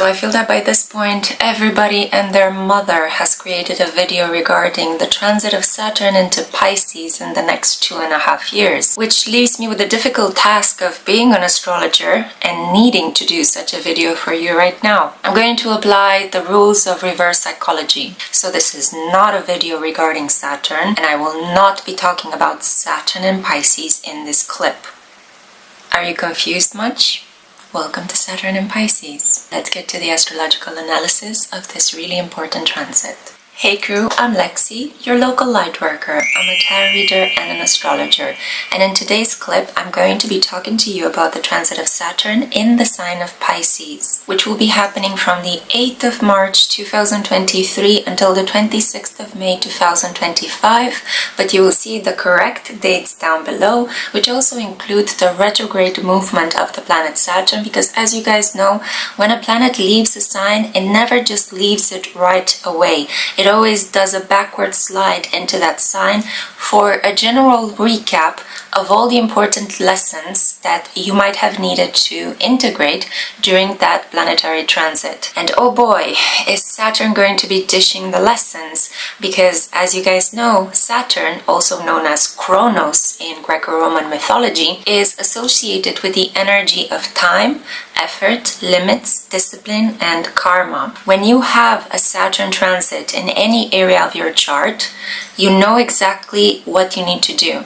So I feel that by this point, everybody and their mother has created a video regarding the transit of Saturn into Pisces in the next 2.5 years, which leaves me with the difficult task of being an astrologer and needing to do such a video for you right now. I'm going to apply the rules of reverse psychology. So this is not a video regarding Saturn, and I will not be talking about Saturn and Pisces in this clip. Are you confused much? Welcome to Saturn and Pisces. Let's get to the astrological analysis of this really important transit. Hey crew, I'm Lexi, your local light worker. I'm a tarot reader and an astrologer, and in today's clip I'm going to be talking to you about the transit of Saturn in the sign of Pisces, which will be happening from the 8th of March 2023 until the 26th of May 2025, but you will see the correct dates down below, which also include the retrograde movement of the planet Saturn, because as you guys know, when a planet leaves a sign, it never just leaves it right away. It always does a backward slide into that sign for a general recap of all the important lessons that you might have needed to integrate during that planetary transit. And oh boy, is Saturn going to be dishing the lessons, because as you guys know, Saturn, also known as Kronos in Greco-Roman mythology, is associated with the energy of time, effort, limits, discipline, and karma. When you have a Saturn transit in any area of your chart, you know exactly what you need to do.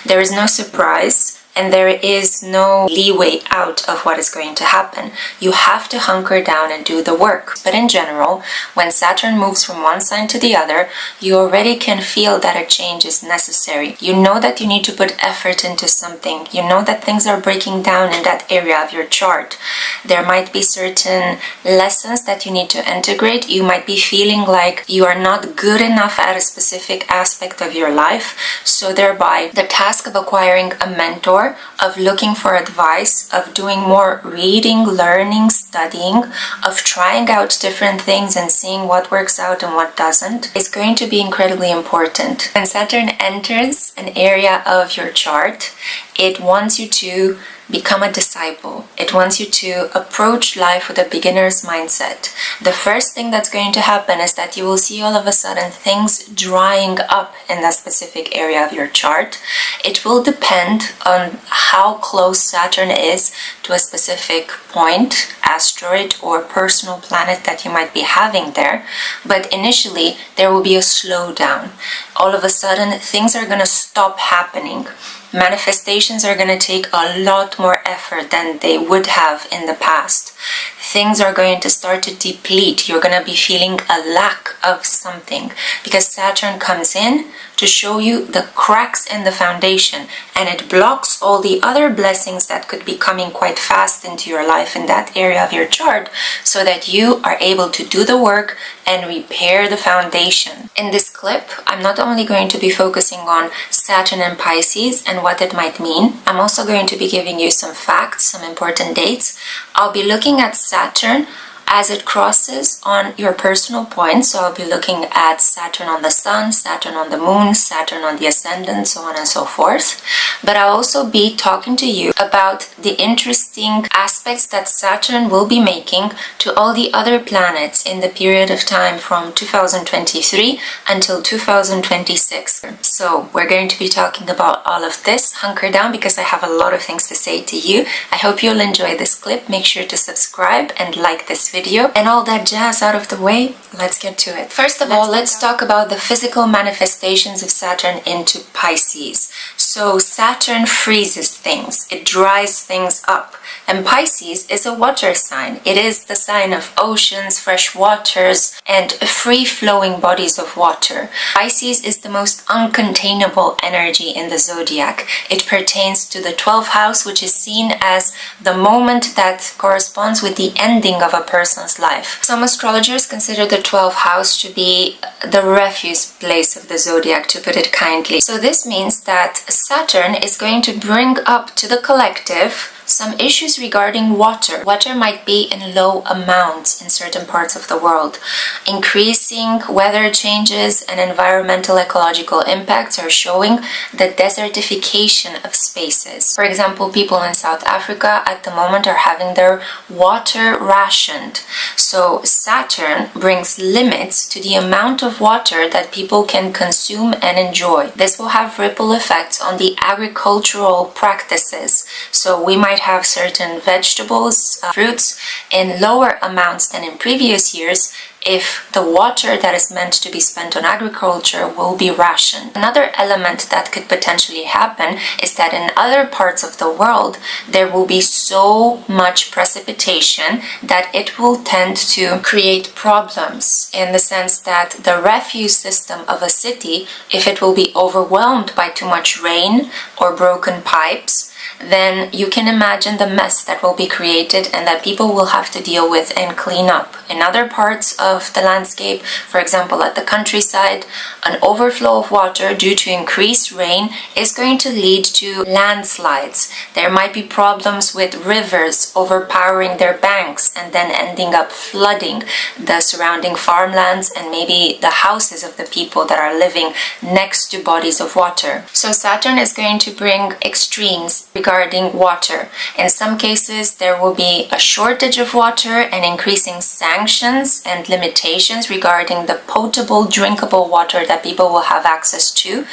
There is no surprise, and there is no leeway out of what is going to happen. You have to hunker down and do the work. But in general, when Saturn moves from one sign to the other, you already can feel that a change is necessary. You know that you need to put effort into something. You know that things are breaking down in that area of your chart. There might be certain lessons that you need to integrate. You might be feeling like you are not good enough at a specific aspect of your life. So thereby, the task of acquiring a mentor, of looking for advice, of doing more reading, learning, studying, of trying out different things and seeing what works out and what doesn't, is going to be incredibly important. When Saturn enters an area of your chart, it wants you to become a disciple. It wants you to approach life with a beginner's mindset. The first thing that's going to happen is that you will see all of a sudden things drying up in that specific area of your chart. It will depend on how close Saturn is to a specific point, asteroid, or personal planet that you might be having there. But initially, there will be a slowdown. All of a sudden, things are going to stop happening. Manifestations are going to take a lot more effort than they would have in the past. Things are going to start to deplete. You're going to be feeling a lack of something, because Saturn comes in to show you the cracks in the foundation, and it blocks all the other blessings that could be coming quite fast into your life in that area of your chart, so that you are able to do the work and repair the foundation. In this clip, I'm not only going to be focusing on Saturn and Pisces and what it might mean, I'm also going to be giving you some facts, some important dates. I'll be looking at Saturn as it crosses on your personal points. So I'll be looking at Saturn on the Sun, Saturn on the Moon, Saturn on the Ascendant, so on and so forth. But I'll also be talking to you about the interesting aspects that Saturn will be making to all the other planets in the period of time from 2023 until 2026. So we're going to be talking about all of this. Hunker down, because I have a lot of things to say to you. I hope you'll enjoy this clip. Make sure to subscribe and like this video. And all that jazz out of the way, let's get to it. First of all, let's talk about the physical manifestations of Saturn into Pisces. So Saturn freezes things, it dries things up. And Pisces is a water sign. It is the sign of oceans, fresh waters, and free-flowing bodies of water. Pisces is the most uncontainable energy in the zodiac. It pertains to the 12th house, which is seen as the moment that corresponds with the ending of a person's life. Some astrologers consider the 12th house to be the refuse place of the zodiac, to put it kindly. So this means that Saturn is going to bring up to the collective Some issues regarding water. Water might be in low amounts in certain parts of the world. Increasing weather changes and environmental ecological impacts are showing the desertification of spaces. For example, people in South Africa at the moment are having their water rationed. So Saturn brings limits to the amount of water that people can consume and enjoy. This will have ripple effects on the agricultural practices. So we might have certain vegetables, fruits in lower amounts than in previous years if the water that is meant to be spent on agriculture will be rationed. Another element that could potentially happen is that in other parts of the world there will be so much precipitation that it will tend to create problems, in the sense that the refuse system of a city, if it will be overwhelmed by too much rain or broken pipes, then you can imagine the mess that will be created and that people will have to deal with and clean up. In other parts of the landscape, for example at the countryside, an overflow of water due to increased rain is going to lead to landslides. There might be problems with rivers overpowering their banks and then ending up flooding the surrounding farmlands and maybe the houses of the people that are living next to bodies of water. So Saturn is going to bring extremes regarding water. In some cases there will be a shortage of water and increasing sanctions and limitations regarding the potable drinkable water that people will have access to.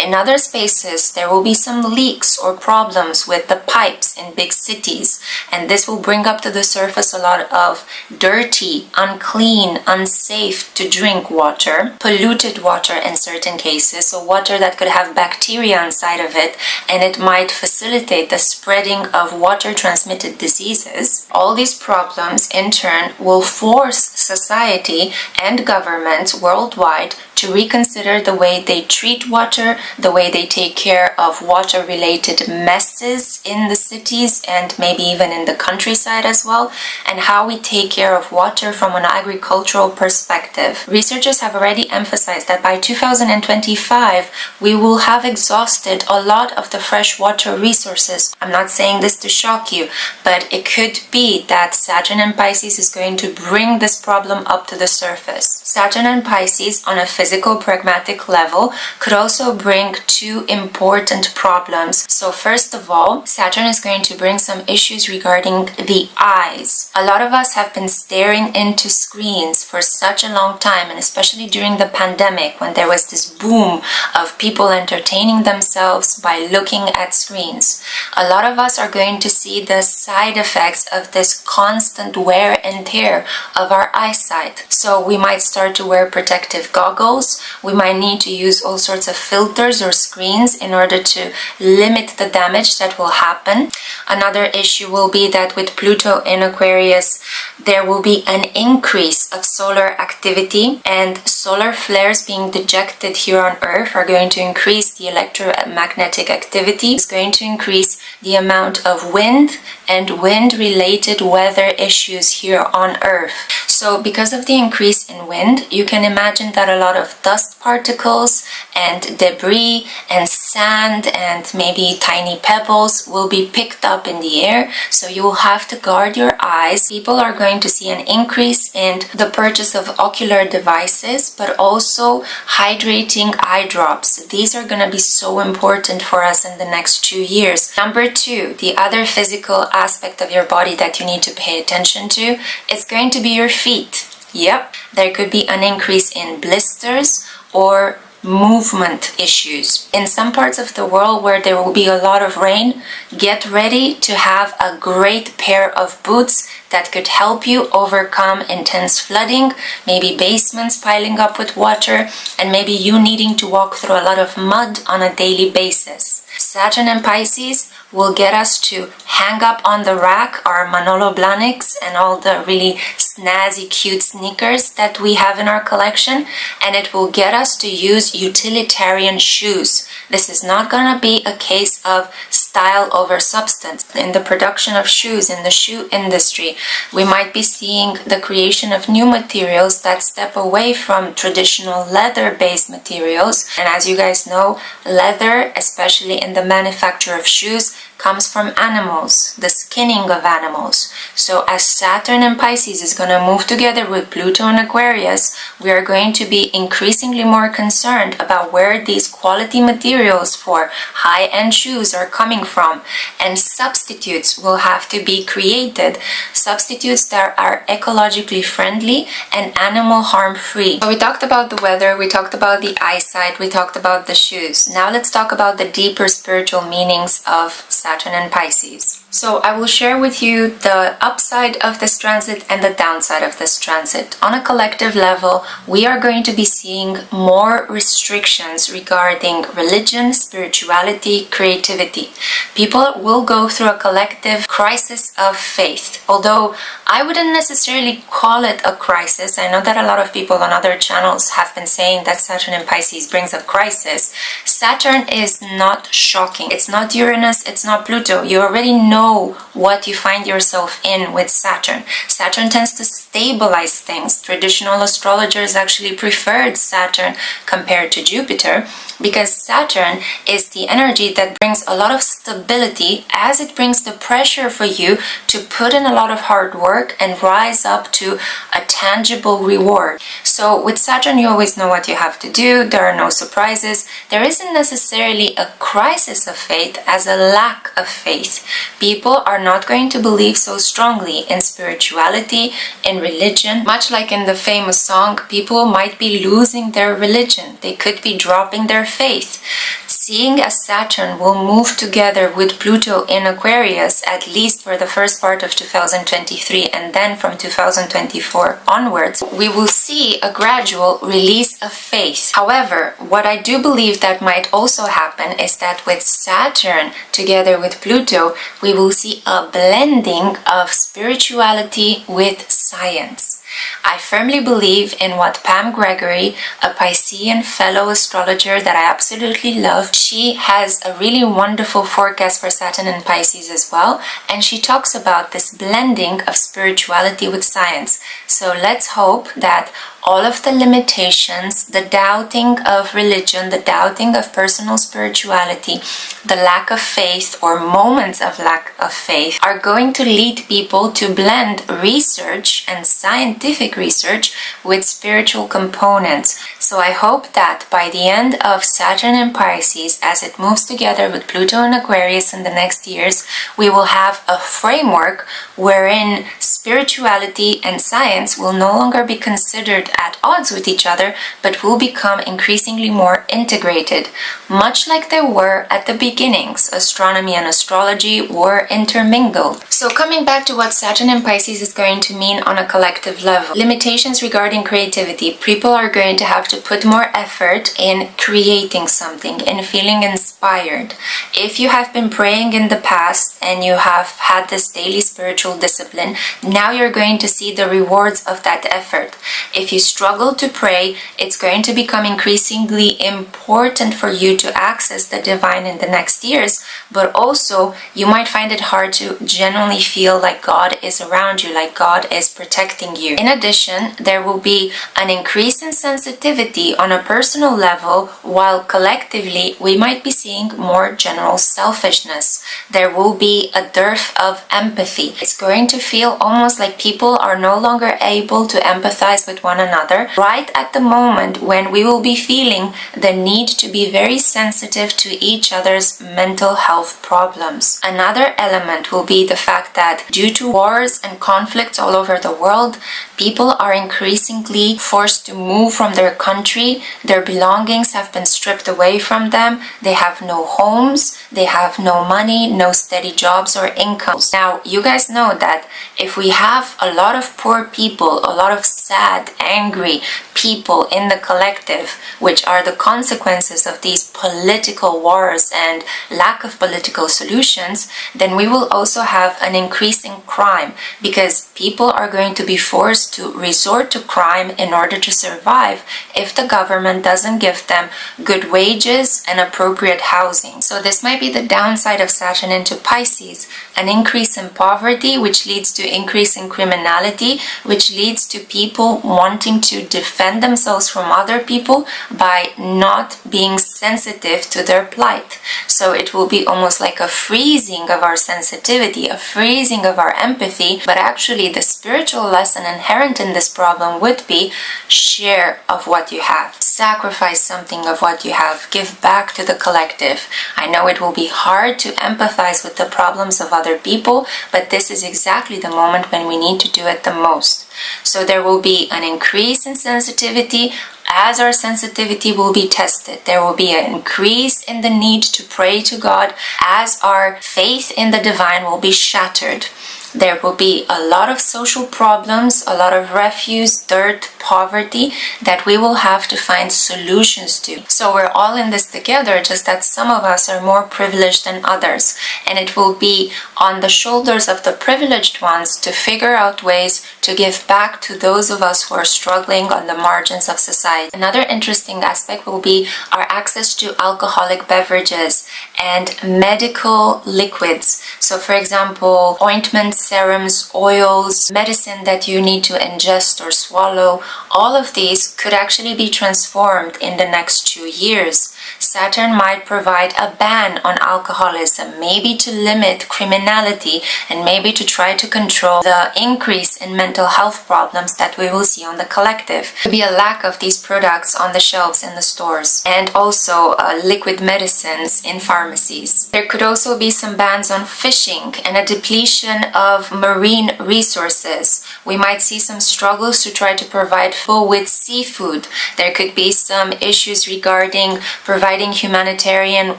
In other spaces there will be some leaks or problems with the pipes in big cities, and this will bring up to the surface a lot of dirty, unclean, unsafe to drink water, polluted water in certain cases, so water that could have bacteria inside of it, and it might facilitate the spreading of water transmitted diseases. All these problems in turn will force society and governments worldwide to reconsider the way they treat water, the way they take care of water-related messes in the cities and maybe even in the countryside as well, and how we take care of water from an agricultural perspective. Researchers have already emphasized that by 2025 we will have exhausted a lot of the freshwater resources. I'm not saying this to shock you, but it could be that Saturn and Pisces is going to bring this problem up to the surface. Saturn and Pisces on a physical pragmatic level could also bring two important problems. So first of all, Saturn is going to bring some issues regarding the eyes. A lot of us have been staring into screens for such a long time, and especially during the pandemic when there was this boom of people entertaining themselves by looking at screens. A lot of us are going to see the side effects of this constant wear and tear of our eyesight. So we might start to wear protective goggles. We might need to use all sorts of filters or screens in order to limit the damage that will happen. Another issue will be that with Pluto in Aquarius, there will be an increase of solar activity, and solar flares being detected here on Earth are going to increase the electromagnetic activity. It's going to increase the amount of wind and wind-related weather issues here on Earth. So because of the increase in wind, you can imagine that a lot of dust particles and debris and sand and maybe tiny pebbles will be picked up in the air, so you will have to guard your eyes. People are going to see an increase in the purchase of ocular devices, but also hydrating eye drops. These are going to be so important for us in the next 2 years. Number two, the other physical aspect of your body that you need to pay attention to is going to be your feet. Yep, there could be an increase in blisters or movement issues. In some parts of the world where there will be a lot of rain, get ready to have a great pair of boots that could help you overcome intense flooding, maybe basements piling up with water, and maybe you needing to walk through a lot of mud on a daily basis. Saturn and Pisces will get us to hang up on the rack our Manolo Blahniks and all the really snazzy, cute sneakers that we have in our collection, and it will get us to use utilitarian shoes. This is not gonna be a case of style over substance. In the production of shoes, in the shoe industry, we might be seeing the creation of new materials that step away from traditional leather-based materials. And as you guys know, leather, especially in the manufacture of shoes, comes from animals, the skinning of animals. So as Saturn and Pisces is going to move together with Pluto and Aquarius, we are going to be increasingly more concerned about where these quality materials for high-end shoes are coming from, and substitutes will have to be created, substitutes that are ecologically friendly and animal harm-free. So we talked about the weather, we talked about the eyesight, we talked about the shoes. Now let's talk about the deeper spiritual meanings of Saturn and Pisces. So I will share with you the upside of this transit and the downside of this transit. On a collective level, we are going to be seeing more restrictions regarding religion, spirituality, creativity. People will go through a collective crisis of faith. Although I wouldn't necessarily call it a crisis. I know that a lot of people on other channels have been saying that Saturn in Pisces brings a crisis. Saturn is not shocking. It's not Uranus, it's not Pluto. You already know what you find yourself in with Saturn. Saturn tends to stabilize things. Traditional astrologers actually preferred Saturn compared to Jupiter because Saturn is the energy that brings a lot of stability as it brings the pressure for you to put in a lot of hard work and rise up to a tangible reward. So with Saturn, you always know what you have to do. There are no surprises. There isn't necessarily a crisis of faith as a lack of faith. People are not going to believe so strongly in spirituality, in religion. Much like in the famous song, people might be losing their religion. They could be dropping their faith. Seeing as Saturn will move together with Pluto in Aquarius, at least for the first part of 2023, and then from 2024 onwards, we will see a gradual release of faith. However, what I do believe that might also happen is that with Saturn together with Pluto, we will see a blending of spirituality with science. I firmly believe in what Pam Gregory, a Piscean fellow astrologer that I absolutely love, she has a really wonderful forecast for Saturn and Pisces as well, and she talks about this blending of spirituality with science. So let's hope that all of the limitations, the doubting of religion, the doubting of personal spirituality, the lack of faith or moments of lack of faith are going to lead people to blend research and scientific research with spiritual components. So I hope that by the end of Saturn and Pisces, as it moves together with Pluto and Aquarius in the next years, we will have a framework wherein spirituality and science will no longer be considered at odds with each other, but will become increasingly more integrated. Much like they were at the beginnings, astronomy and astrology were intermingled. So coming back to what Saturn and Pisces is going to mean on a collective level. Limitations regarding creativity. People are going to have to put more effort in creating something, in feeling inspired. If you have been praying in the past and you have had this daily spiritual discipline, now you're going to see the rewards of that effort. If you struggle to pray, it's going to become increasingly important for you to access the divine in the next years, but also you might find it hard to genuinely feel like God is around you, like God is protecting you. In addition, there will be an increase in sensitivity on a personal level, while collectively we might be seeing more general selfishness. There will be a dearth of empathy. It's going to feel almost like people are no longer able to empathize with one another right at the moment when we will be feeling the need to be very sensitive to each other's mental health problems. Another element will be the fact that due to wars and conflicts all over the world, people are increasingly forced to move from their country. Their belongings have been stripped away from them. They have no homes, they have no money, no steady jobs or incomes. Now, you guys know that if we have a lot of poor people, a lot of sad, angry people in the collective, which are the consequences of these political wars and lack of political solutions, then we will also have an increase in crime, because people are going to be forced to resort to crime in order to survive if the government doesn't give them good wages and appropriate housing. So this might be the downside of Saturn into Pisces, an increase in poverty, which leads to increase in criminality, which leads to people wanting wanting to defend themselves from other people by not being sensitive to their plight. So it will be almost like a freezing of our sensitivity, a freezing of our empathy, but actually the spiritual lesson inherent in this problem would be share of what you have. Sacrifice something of what you have. Give back to the collective. I know it will be hard to empathize with the problems of other people, but this is exactly the moment when we need to do it the most. So there will be an increase in sensitivity as our sensitivity will be tested. There will be an increase in the need to pray to God as our faith in the divine will be shattered. There will be a lot of social problems, a lot of refuse, dirt, poverty that we will have to find solutions to. So we're all in this together, just that some of us are more privileged than others. And it will be on the shoulders of the privileged ones to figure out ways to give back to those of us who are struggling on the margins of society. Another interesting aspect will be our access to alcoholic beverages and medical liquids. So for example, ointments, serums, oils, medicine that you need to ingest or swallow, all of these could actually be transformed in the next 2 years. Saturn might provide a ban on alcoholism, maybe to limit criminality and maybe to try to control the increase in mental health problems that we will see on the collective. There will be a lack of these products on the shelves in the stores, and also liquid medicines in pharmacies. There could also be some bans on fishing and a depletion of marine resources. We might see some struggles to try to provide food with seafood. There could be some issues regarding providing humanitarian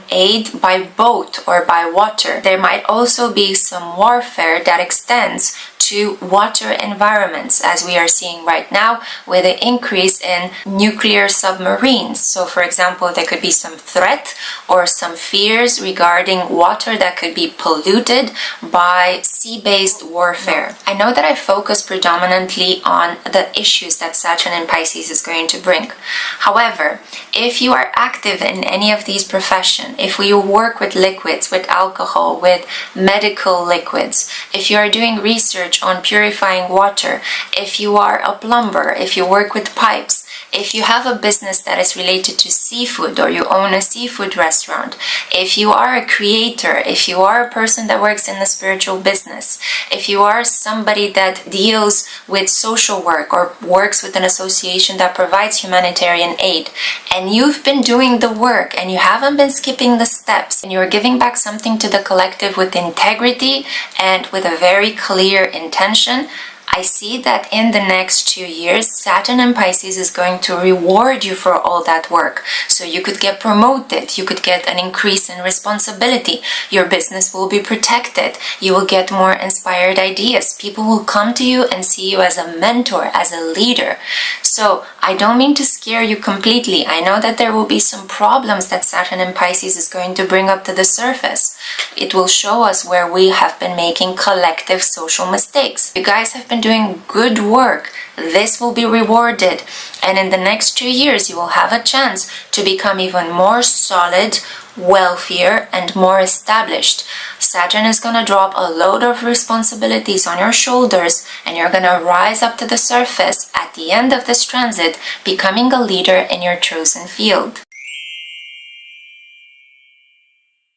aid by boat or by water. There might also be some warfare that extends to water environments, as we are seeing right now with the increase in nuclear submarines. So for example, there could be some threat or some fears regarding water that could be polluted by sea-based warfare. I know that I focus predominantly on the issues that Saturn in Pisces is going to bring. However, if you are active in any of these professions, if you work with liquids, with alcohol, with medical liquids, if you are doing research on purifying water, if you are a plumber, if you work with pipes, if you have a business that is related to seafood or you own a seafood restaurant, if you are a creator, if you are a person that works in the spiritual business, if you are somebody that deals with social work or works with an association that provides humanitarian aid, and you've been doing the work and you haven't been skipping the steps, and you're giving back something to the collective with integrity and with a very clear intention, I see that in the next 2 years, Saturn in Pisces is going to reward you for all that work. So you could get promoted, you could get an increase in responsibility, your business will be protected, you will get more inspired ideas, people will come to you and see you as a mentor, as a leader. So I don't mean to scare you completely. I know that there will be some problems that Saturn in Pisces is going to bring up to the surface. It will show us where we have been making collective social mistakes. You guys have been doing good work. This will be rewarded, and in the next 2 years you will have a chance to become even more solid, wealthier, and more established. Saturn is going to drop a load of responsibilities on your shoulders, and you're going to rise up to the surface at the end of this transit, becoming a leader in your chosen field.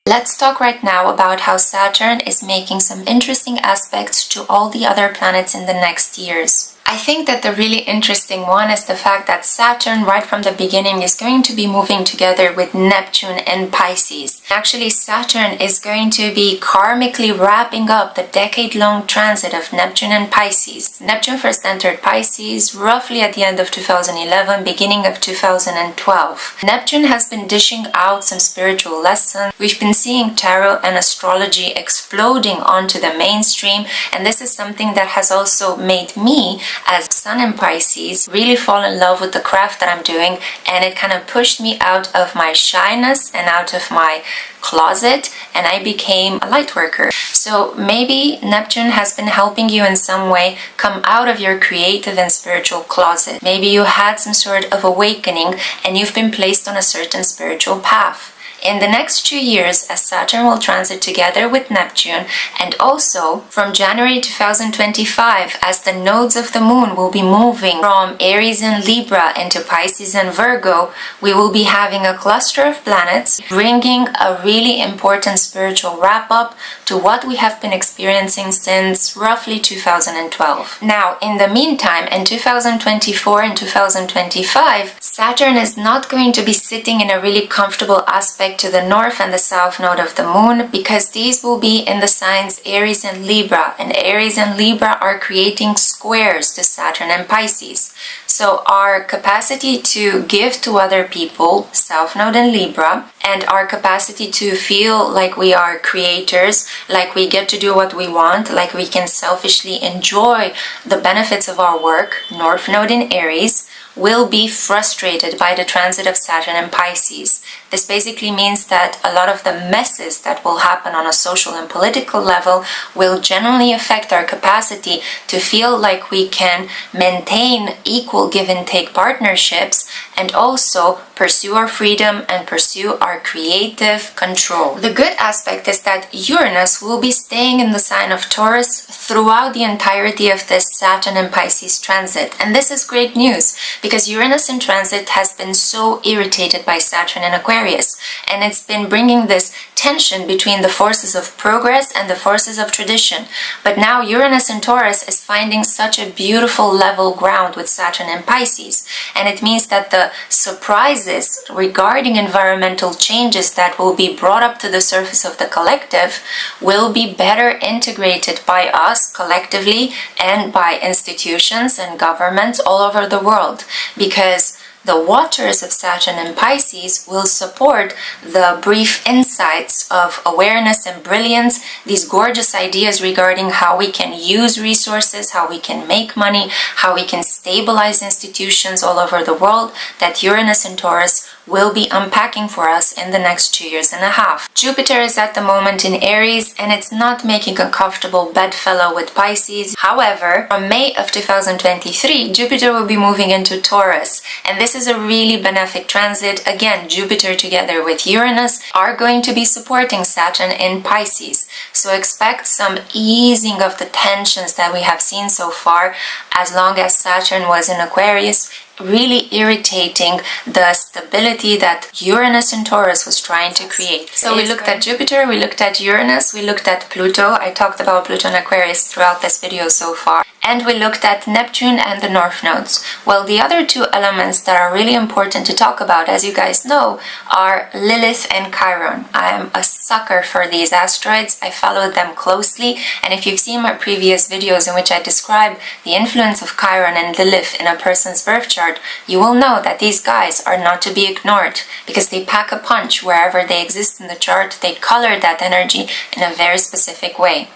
Let's talk right now about how Saturn is making some interesting aspects to all the other planets in the next years. I think that the really interesting one is the fact that Saturn, right from the beginning, is going to be moving together with Neptune and Pisces. Actually, Saturn is going to be karmically wrapping up the decade-long transit of Neptune and Pisces. Neptune first entered Pisces roughly at the end of 2011, beginning of 2012. Neptune has been dishing out some spiritual lessons. We've been seeing tarot and astrology exploding onto the mainstream, and this is something that has also made me, as Sun in Pisces, really fall in love with the craft that I'm doing, and it kind of pushed me out of my shyness and out of my closet, and I became a light worker. So maybe Neptune has been helping you in some way come out of your creative and spiritual closet. Maybe you had some sort of awakening and you've been placed on a certain spiritual path. In the next 2 years, as Saturn will transit together with Neptune, and also from January 2025, as the nodes of the Moon will be moving from Aries and Libra into Pisces and Virgo, we will be having a cluster of planets bringing a really important spiritual wrap-up to what we have been experiencing since roughly 2012. Now, in the meantime, in 2024 and 2025, Saturn is not going to be sitting in a really comfortable aspect to the north and the south node of the Moon, because these will be in the signs Aries and Libra, and Aries and Libra are creating squares to Saturn and Pisces. So our capacity to give to other people, South Node in Libra, and our capacity to feel like we are creators, like we get to do what we want, like we can selfishly enjoy the benefits of our work, North Node in Aries, will be frustrated by the transit of Saturn and Pisces. This basically means that a lot of the messes that will happen on a social and political level will generally affect our capacity to feel like we can maintain equal give and take partnerships and also pursue our freedom and pursue our creative control. The good aspect is that Uranus will be staying in the sign of Taurus throughout the entirety of this Saturn and Pisces transit. And this is great news because Uranus in transit has been so irritated by Saturn in Aquarius, and it's been bringing this tension between the forces of progress and the forces of tradition. But now Uranus in Taurus is finding such a beautiful level ground with Saturn in Pisces, and it means that the surprises regarding environmental changes that will be brought up to the surface of the collective will be better integrated by us collectively and by institutions and governments all over the world, because the waters of Saturn and Pisces will support the brief insights of awareness and brilliance, these gorgeous ideas regarding how we can use resources, how we can make money, how we can stabilize institutions all over the world, that Uranus and Taurus will be unpacking for us in the next 2.5 years. Jupiter is at the moment in Aries, and it's not making a comfortable bedfellow with Pisces. However, from May of 2023, Jupiter will be moving into Taurus, and this is a really benefic transit. Again, Jupiter together with Uranus are going to be supporting Saturn in Pisces. So expect some easing of the tensions that we have seen so far, as long as Saturn was in Aquarius, really irritating the stability that Uranus and Taurus was trying to create. So we looked at Jupiter, we looked at Uranus, we looked at Pluto. I talked about Pluto and Aquarius throughout this video so far. And we looked at Neptune and the North Nodes. Well, the other two elements that are really important to talk about, as you guys know, are Lilith and Chiron. I am a sucker for these asteroids. I followed them closely, and if you've seen my previous videos in which I describe the influence of Chiron and Lilith in a person's birth chart, you will know that these guys are not to be ignored, because they pack a punch wherever they exist in the chart. They color that energy in a very specific way.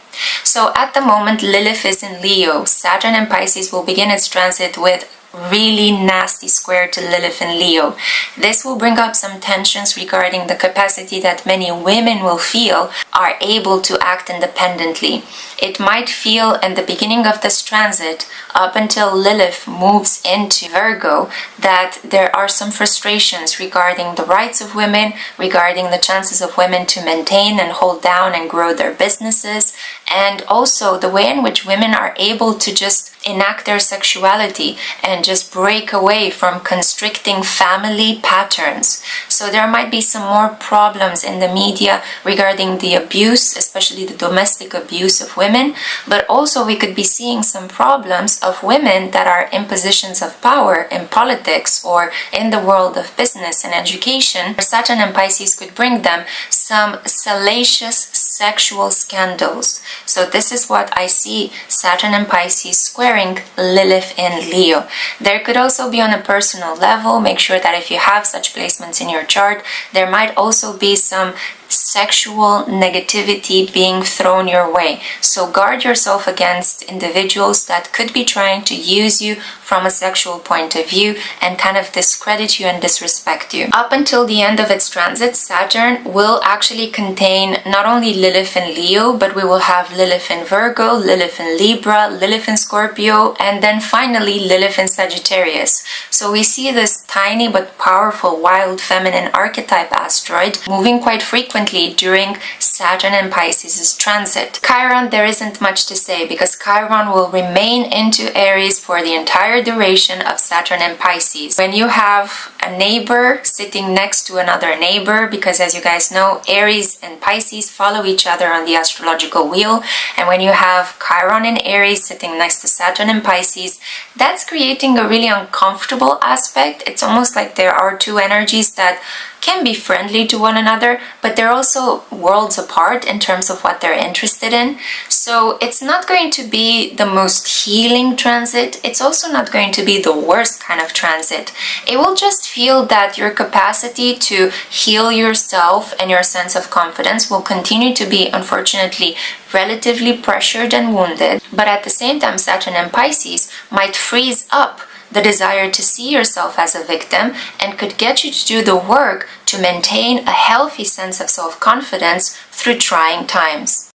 So at the moment, Lilith is in Leo. Saturn and Pisces will begin its transit with really nasty square to Lilith in Leo. This will bring up some tensions regarding the capacity that many women will feel are able to act independently. It might feel in the beginning of this transit, up until Lilith moves into Virgo, that there are some frustrations regarding the rights of women, regarding the chances of women to maintain and hold down and grow their businesses, and also the way in which women are able to just enact their sexuality and just break away from constricting family patterns. So there might be some more problems in the media regarding the abuse, especially the domestic abuse of women, but also we could be seeing some problems of women that are in positions of power in politics or in the world of business and education. Saturn and Pisces could bring them some salacious sexual scandals. So this is what I see Saturn and Pisces squaring Lilith in Leo. There could also be on a personal level, make sure that if you have such placements in your chart, there might also be some sexual negativity being thrown your way. So guard yourself against individuals that could be trying to use you from a sexual point of view and kind of discredit you and disrespect you. Up until the end of its transit, Saturn will actually contain not only Lilith in Leo, but we will have Lilith in Virgo, Lilith in Libra, Lilith in Scorpio, and then finally Lilith in Sagittarius. So we see this tiny but powerful wild feminine archetype asteroid moving quite frequently during Saturn and Pisces' transit. Chiron, there isn't much to say because Chiron will remain into Aries for the entire duration of Saturn and Pisces. When you have a neighbor sitting next to another neighbor, because as you guys know, Aries and Pisces follow each other on the astrological wheel, and when you have Chiron in Aries sitting next to Saturn and Pisces, that's creating a really uncomfortable aspect. It's almost like there are two energies that can be friendly to one another, but they're also worlds apart in terms of what they're interested in. So it's not going to be the most healing transit. It's also not going to be the worst kind of transit. It will just feel that your capacity to heal yourself and your sense of confidence will continue to be, unfortunately, relatively pressured and wounded. But at the same time, Saturn and Pisces might freeze up the desire to see yourself as a victim and could get you to do the work to maintain a healthy sense of self-confidence through trying times.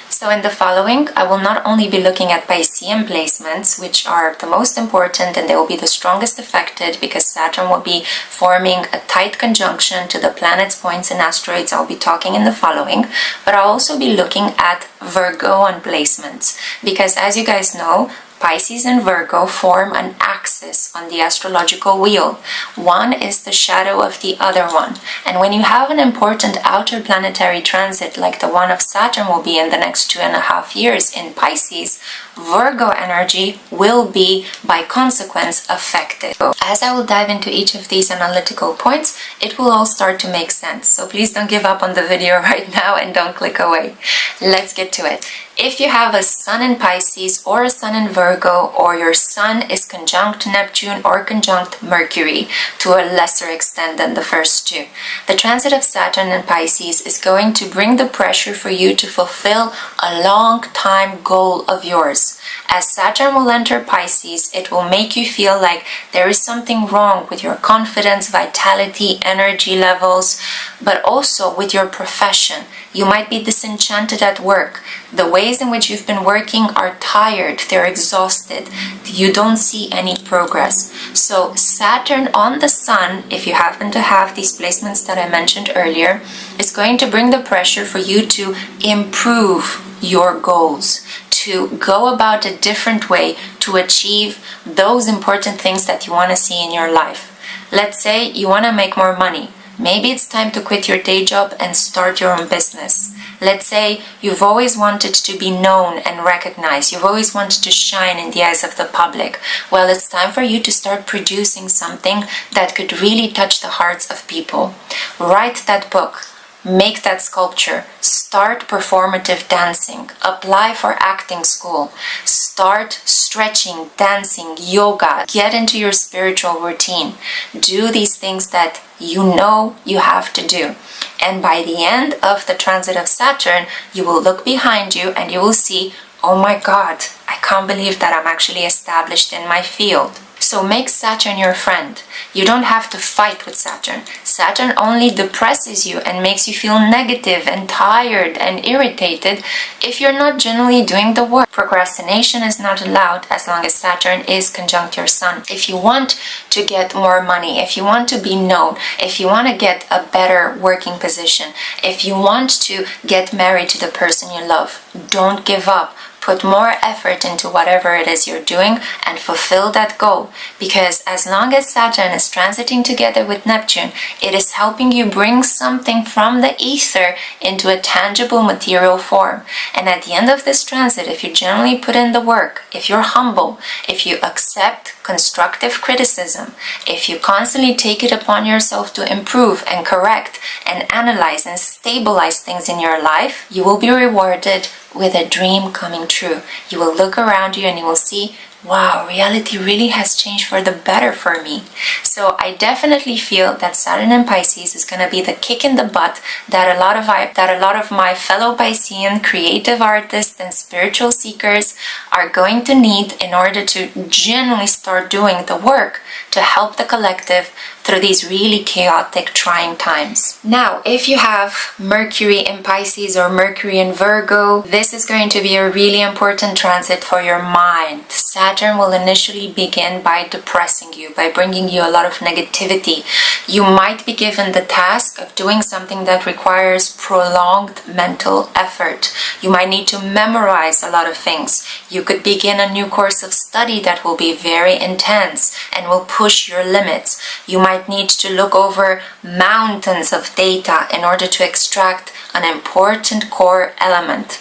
So in the following, I will not only be looking at Piscean placements, which are the most important and they will be the strongest affected because Saturn will be forming a tight conjunction to the planets, points, and asteroids I'll be talking in the following, but I'll also be looking at Virgo on placements because as you guys know, Pisces and Virgo form an axis on the astrological wheel. One is the shadow of the other one. And when you have an important outer planetary transit like the one of Saturn will be in the next 2.5 years in Pisces, Virgo energy will be, by consequence, affected. As I will dive into each of these analytical points, it will all start to make sense. So please don't give up on the video right now and don't click away. Let's get to it. If you have a Sun in Pisces or a Sun in Virgo, or your Sun is conjunct Neptune or conjunct Mercury to a lesser extent than the first two, the transit of Saturn in Pisces is going to bring the pressure for you to fulfill a long-time goal of yours. As Saturn will enter Pisces, it will make you feel like there is something wrong with your confidence, vitality, energy levels, but also with your profession. You might be disenchanted at work. The ways in which you've been working are tired, they're exhausted. You don't see any progress. So Saturn on the Sun, if you happen to have these placements that I mentioned earlier, is going to bring the pressure for you to improve your goals, to go about a different way to achieve those important things that you want to see in your life. Let's say you want to make more money. Maybe it's time to quit your day job and start your own business. Let's say you've always wanted to be known and recognized. You've always wanted to shine in the eyes of the public. Well, it's time for you to start producing something that could really touch the hearts of people. Write that book. Make that sculpture. Start performative dancing. Apply for acting school. Start stretching, dancing, yoga. Get into your spiritual routine. Do these things that you know you have to do. And by the end of the transit of Saturn, you will look behind you and you will see, oh my God, I can't believe that I'm actually established in my field. So make Saturn your friend. You don't have to fight with Saturn. Saturn only depresses you and makes you feel negative and tired and irritated if you're not generally doing the work. Procrastination is not allowed as long as Saturn is conjunct your Sun. If you want to get more money, if you want to be known, if you want to get a better working position, if you want to get married to the person you love, don't give up. Put more effort into whatever it is you're doing and fulfill that goal, because as long as Saturn is transiting together with Neptune, it is helping you bring something from the ether into a tangible material form. And at the end of this transit, if you generally put in the work, if you're humble, if you accept constructive criticism, if you constantly take it upon yourself to improve and correct and analyze and stabilize things in your life, you will be rewarded with a dream coming true. You will look around you and you will see wow, reality really has changed for the better for me. So I definitely feel that Saturn in Pisces is going to be the kick in the butt that a lot of my fellow Piscean creative artists and spiritual seekers are going to need in order to genuinely start doing the work to help the collective through these really chaotic, trying times. Now, if you have Mercury in Pisces or Mercury in Virgo, this is going to be a really important transit for your mind. Saturn will initially begin by depressing you, by bringing you a lot of negativity. You might be given the task of doing something that requires prolonged mental effort. You might need to memorize a lot of things. You could begin a new course of study that will be very intense and will push your limits. You might need to look over mountains of data in order to extract an important core element.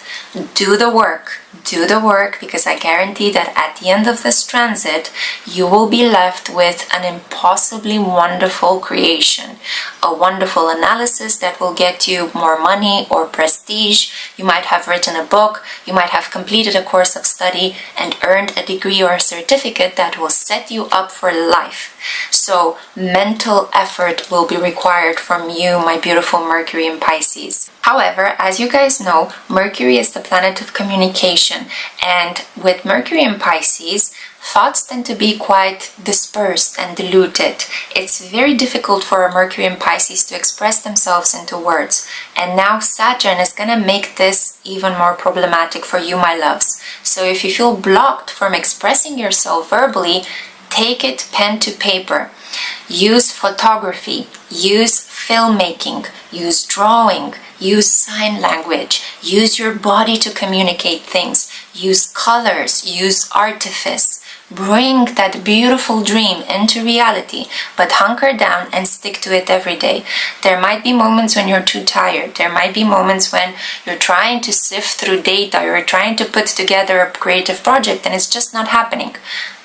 Do the work, because I guarantee that at the end of this transit, you will be left with an impossibly wonderful creation, a wonderful analysis that will get you more money or prestige. You might have written a book, you might have completed a course of study and earned a degree or a certificate that will set you up for life. So mental effort will be required from you, my beautiful Mercury in Pisces. However, as you guys know, Mercury is the planet of communication, and with Mercury in Pisces, thoughts tend to be quite dispersed and diluted. It's very difficult for a Mercury in Pisces to express themselves into words. And now Saturn is going to make this even more problematic for you, my loves. So if you feel blocked from expressing yourself verbally, take it pen to paper. Use photography, use filmmaking, use drawing, use sign language, use your body to communicate things, use colors, use artifice. Bring that beautiful dream into reality, but hunker down and stick to it every day. There might be moments when you're too tired. There might be moments when you're trying to sift through data, you're trying to put together a creative project and it's just not happening.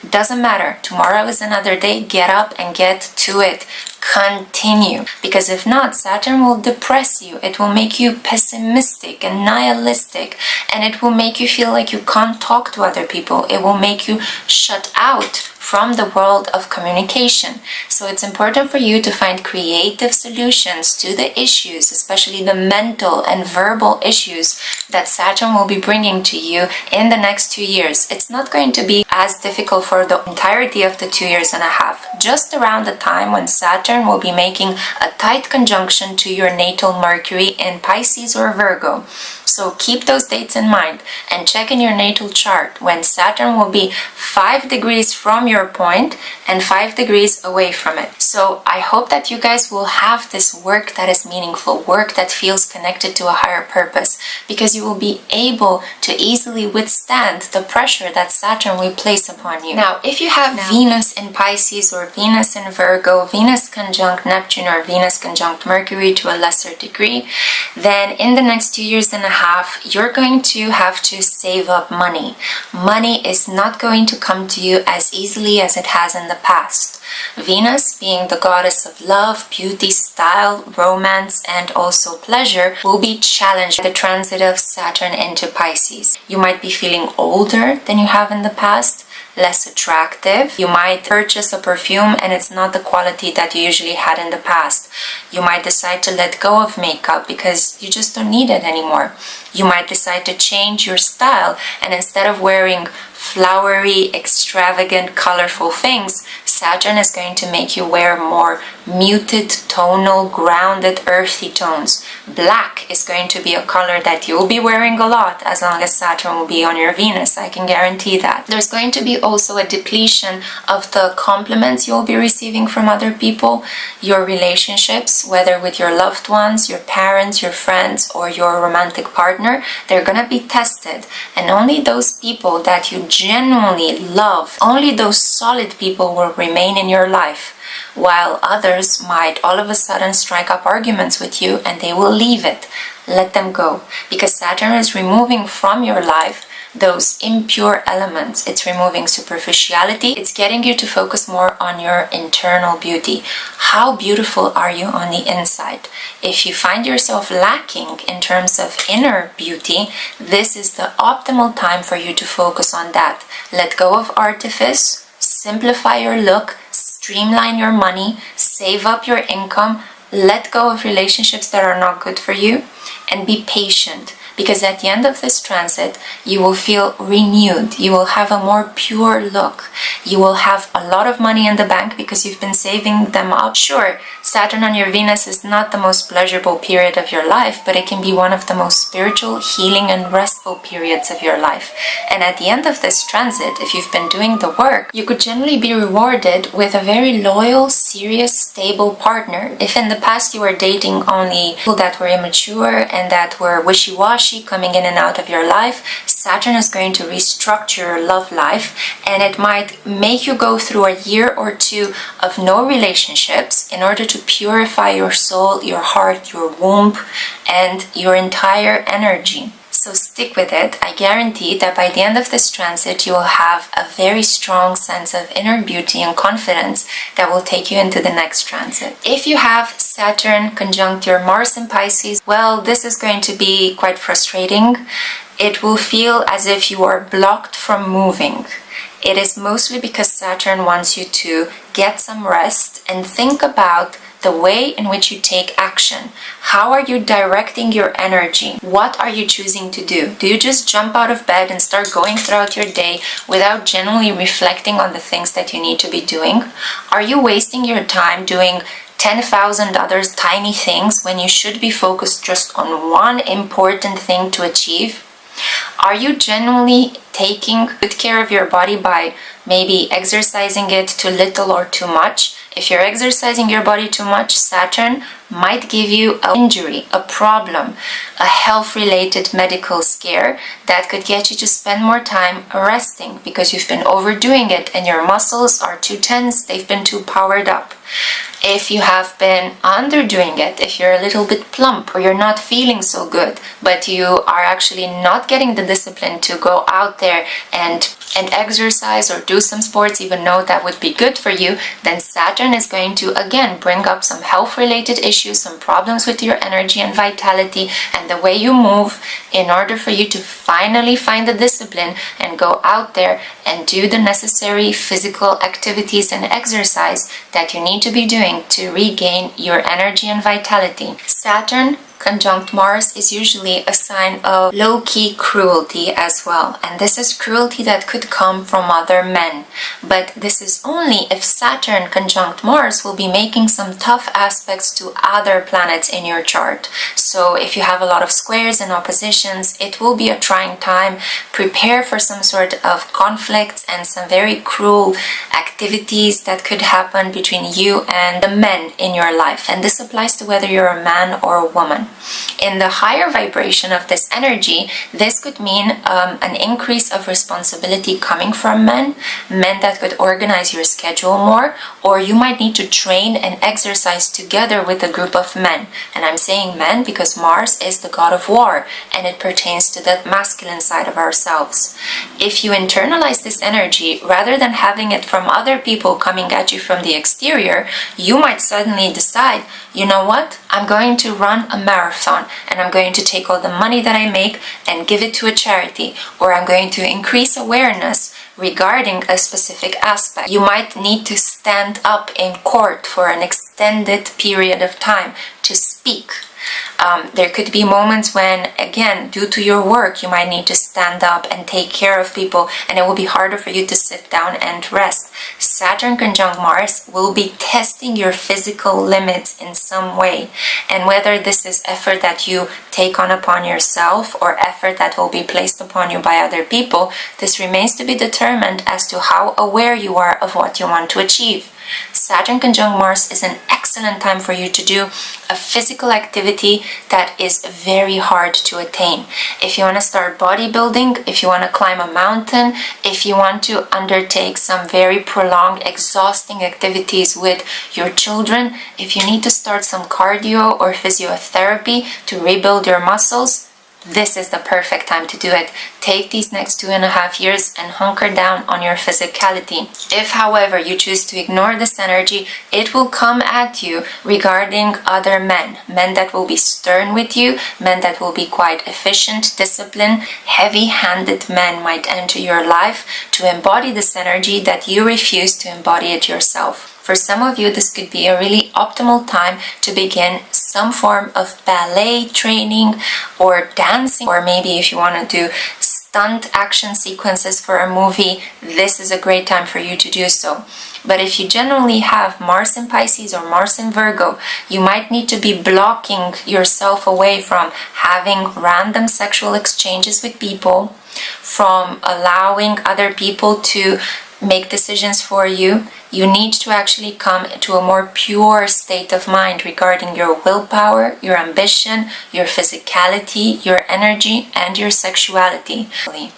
Doesn't matter. Tomorrow is another day. Get up and get to it. Continue. Because if not, Saturn will depress you. It will make you pessimistic and nihilistic. And it will make you feel like you can't talk to other people. It will make you shut out from the world of communication. So it's important for you to find creative solutions to the issues, especially the mental and verbal issues that Saturn will be bringing to you in the next 2 years. It's not going to be as difficult for the entirety of the 2 years and a half. Just around the time when Saturn will be making a tight conjunction to your natal Mercury in Pisces or Virgo. So keep those dates in mind and check in your natal chart when Saturn will be 5 degrees from your point and 5 degrees away from it. So I hope that you guys will have this work that is meaningful, work that feels connected to a higher purpose, because you will be able to easily withstand the pressure that Saturn will place upon you. Now, if you have Venus in Pisces or Venus in Virgo, Venus conjunct Neptune or Venus conjunct Mercury to a lesser degree, then in the next 2 years and a half, you're going to have to save up money. Money is not going to come to you as easily as it has in the past. Venus, being the goddess of love, beauty, style, romance, and also pleasure, will be challenged by the transit of Saturn into Pisces. You might be feeling older than you have in the past, less attractive. You might purchase a perfume and it's not the quality that you usually had in the past. You might decide to let go of makeup because you just don't need it anymore. You might decide to change your style, and instead of wearing flowery, extravagant, colorful things, Saturn is going to make you wear more muted, tonal, grounded, earthy tones. Black is going to be a color that you'll be wearing a lot as long as Saturn will be on your Venus. I can guarantee that. There's going to be also a depletion of the compliments you'll be receiving from other people, your relationships, whether with your loved ones, your parents, your friends, or your romantic partner. They're going to be tested, and only those people that you genuinely love, only those solid people will remain in your life, while others might all of a sudden strike up arguments with you and they will leave it. Let them go, because Saturn is removing from your life those impure elements. It's removing superficiality. It's getting you to focus more on your internal beauty. How beautiful are you on the inside? If you find yourself lacking in terms of inner beauty, this is the optimal time for you to focus on that. Let go of artifice, simplify your look, streamline your money, save up your income, let go of relationships that are not good for you, and be patient. Because at the end of this transit, you will feel renewed. You will have a more pure look. You will have a lot of money in the bank because you've been saving them up. Sure, Saturn on your Venus is not the most pleasurable period of your life, but it can be one of the most spiritual, healing, and restful periods of your life. And at the end of this transit, if you've been doing the work, you could generally be rewarded with a very loyal, serious, stable partner. If in the past you were dating only people that were immature and that were wishy-washy, coming in and out of your life, Saturn is going to restructure your love life, and it might make you go through a year or two of no relationships in order to purify your soul, your heart, your womb, and your entire energy. So stick with it. I guarantee that by the end of this transit, you will have a very strong sense of inner beauty and confidence that will take you into the next transit. If you have Saturn conjunct your Mars in Pisces, well, this is going to be quite frustrating. It will feel as if you are blocked from moving. It is mostly because Saturn wants you to get some rest and think about the way in which you take action. How are you directing your energy? What are you choosing to do? Do you just jump out of bed and start going throughout your day without genuinely reflecting on the things that you need to be doing? Are you wasting your time doing 10,000 other tiny things when you should be focused just on one important thing to achieve? Are you genuinely taking good care of your body by maybe exercising it too little or too much? If you're exercising your body too much, Saturn might give you an injury, a problem, a health-related medical scare that could get you to spend more time resting because you've been overdoing it and your muscles are too tense, they've been too powered up. If you have been underdoing it, if you're a little bit plump or you're not feeling so good, but you are actually not getting the discipline to go out there and exercise or do some sports, even though that would be good for you, then Saturn is going to again bring up some health-related issues, some problems with your energy and vitality and the way you move in order for you to finally find the discipline and go out there and do the necessary physical activities and exercise that you need to be doing to regain your energy and vitality. Saturn conjunct Mars is usually a sign of low-key cruelty as well, and this is cruelty that could come from other men, but this is only if Saturn conjunct Mars will be making some tough aspects to other planets in your chart. So if you have a lot of squares and oppositions, it will be a trying time. Prepare for some sort of conflicts and some very cruel activities that could happen between you and the men in your life, and this applies to whether you're a man or a woman. In the higher vibration of this energy, this could mean an increase of responsibility coming from men that could organize your schedule more, or you might need to train and exercise together with a group of men. And I'm saying men because Mars is the god of war and it pertains to the masculine side of ourselves. If you internalize this energy rather than having it from other people coming at you from the exterior, you might suddenly decide, you know what, I'm going to run a marathon and I'm going to take all the money that I make and give it to a charity, or I'm going to increase awareness regarding a specific aspect. You might need to stand up in court for an extended period of time to speak. There could be moments when, again, due to your work, you might need to stand up and take care of people, and it will be harder for you to sit down and rest. Saturn conjunct Mars will be testing your physical limits in some way, and whether this is effort that you take on upon yourself or effort that will be placed upon you by other people, this remains to be determined as to how aware you are of what you want to achieve. Saturn conjunct Mars is an excellent time for you to do a physical activity that is very hard to attain. If you want to start bodybuilding, if you want to climb a mountain, if you want to undertake some very prolonged, exhausting activities with your children, if you need to start some cardio or physiotherapy to rebuild your muscles, this is the perfect time to do it. Take these next 2.5 years and hunker down on your physicality. If, however, you choose to ignore this energy, it will come at you regarding other men. Men that will be stern with you, men that will be quite efficient, disciplined, heavy-handed men might enter your life to embody this energy that you refuse to embody it yourself. For some of you, this could be a really optimal time to begin some form of ballet training or dancing, or maybe if you want to do stunt action sequences for a movie, this is a great time for you to do so. But if you generally have Mars in Pisces or Mars in Virgo, you might need to be blocking yourself away from having random sexual exchanges with people, from allowing other people to make decisions for you. You need to actually come to a more pure state of mind regarding your willpower, your ambition, your physicality, your energy, and your sexuality.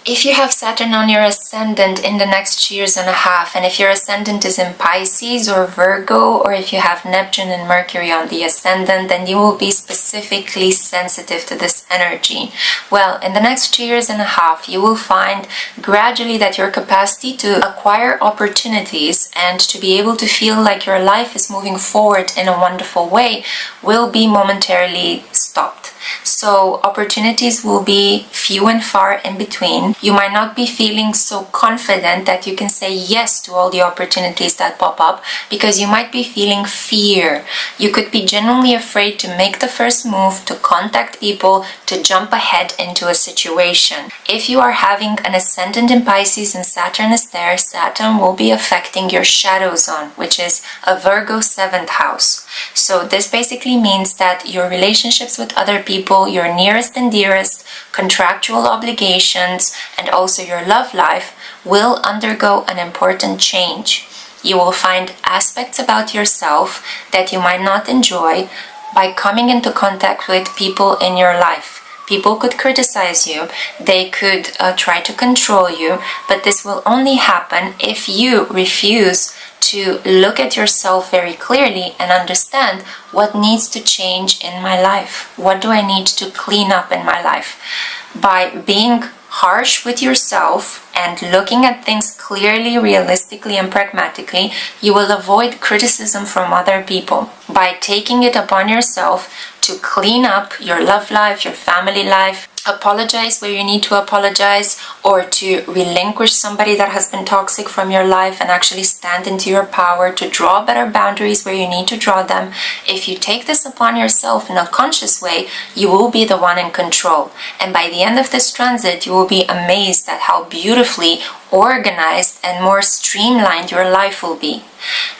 If you have Saturn on your ascendant in the next 2.5 years, and if your ascendant is in Pisces or Virgo, or if you have Neptune and Mercury on the ascendant, then you will be specifically sensitive to this energy. Well, in the next 2.5 years, you will find gradually that your capacity to acquire opportunities and to be able to feel like your life is moving forward in a wonderful way will be momentarily stopped. So opportunities will be few and far in between. You might not be feeling so confident that you can say yes to all the opportunities that pop up because you might be feeling fear. You could be genuinely afraid to make the first move, to contact people, to jump ahead into a situation. If you are having an ascendant in Pisces and Saturn is there, Saturn will be affecting your shadow zone, which is a Virgo 7th house. So this basically means that your relationships with other people, your nearest and dearest, contractual obligations, and also your love life will undergo an important change. You will find aspects about yourself that you might not enjoy by coming into contact with people in your life. People could criticize you, they could try to control you, but this will only happen if you refuse to look at yourself very clearly and understand what needs to change in my life. What do I need to clean up in my life? By being harsh with yourself and looking at things clearly, realistically, and pragmatically, you will avoid criticism from other people. By taking it upon yourself to clean up your love life, your family life, apologize where you need to apologize, or to relinquish somebody that has been toxic from your life and actually stand into your power to draw better boundaries where you need to draw them. If you take this upon yourself in a conscious way, you will be the one in control. And by the end of this transit, you will be amazed at how beautifully organized and more streamlined your life will be.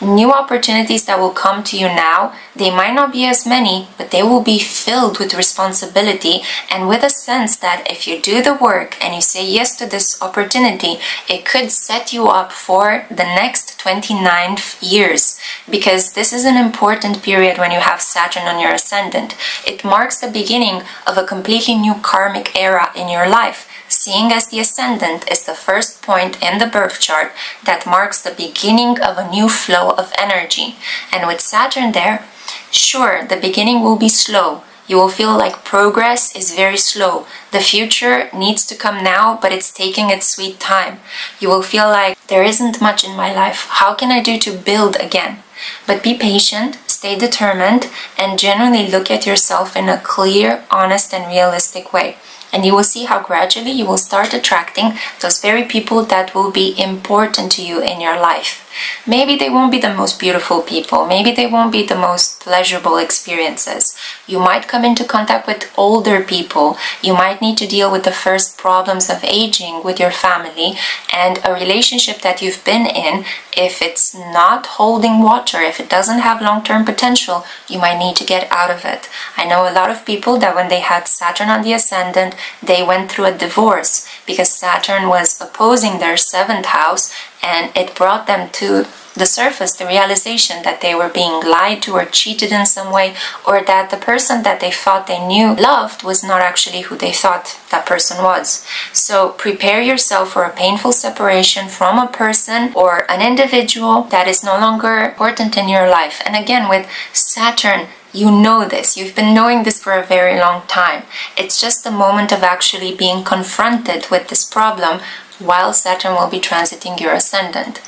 New opportunities that will come to you now, they might not be as many, but they will be filled with responsibility and with a sense that if you do the work and you say yes to this opportunity, it could set you up for the next 29 years, because this is an important period when you have Saturn on your ascendant. It marks the beginning of a completely new karmic era in your life, seeing as the ascendant is the first point in the birth chart that marks the beginning of a new flow of energy. And with Saturn there, sure, the beginning will be slow. You will feel like progress is very slow. The future needs to come now, but it's taking its sweet time. You will feel like there isn't much in my life. How can I do to build again? But be patient, stay determined, and genuinely look at yourself in a clear, honest, and realistic way. And you will see how gradually you will start attracting those very people that will be important to you in your life. Maybe they won't be the most beautiful people. Maybe they won't be the most pleasurable experiences. You might come into contact with older people. You might need to deal with the first problems of aging with your family, and a relationship that you've been in, if it's not holding water, if it doesn't have long-term potential, you might need to get out of it. I know a lot of people that when they had Saturn on the ascendant, they went through a divorce because Saturn was opposing their 7th house, and it brought them to the surface, the realization that they were being lied to or cheated in some way, or that the person that they thought they knew loved was not actually who they thought that person was. So prepare yourself for a painful separation from a person or an individual that is no longer important in your life. And again, with Saturn You know this. You've been knowing this for a very long time. It's just the moment of actually being confronted with this problem while Saturn will be transiting your ascendant.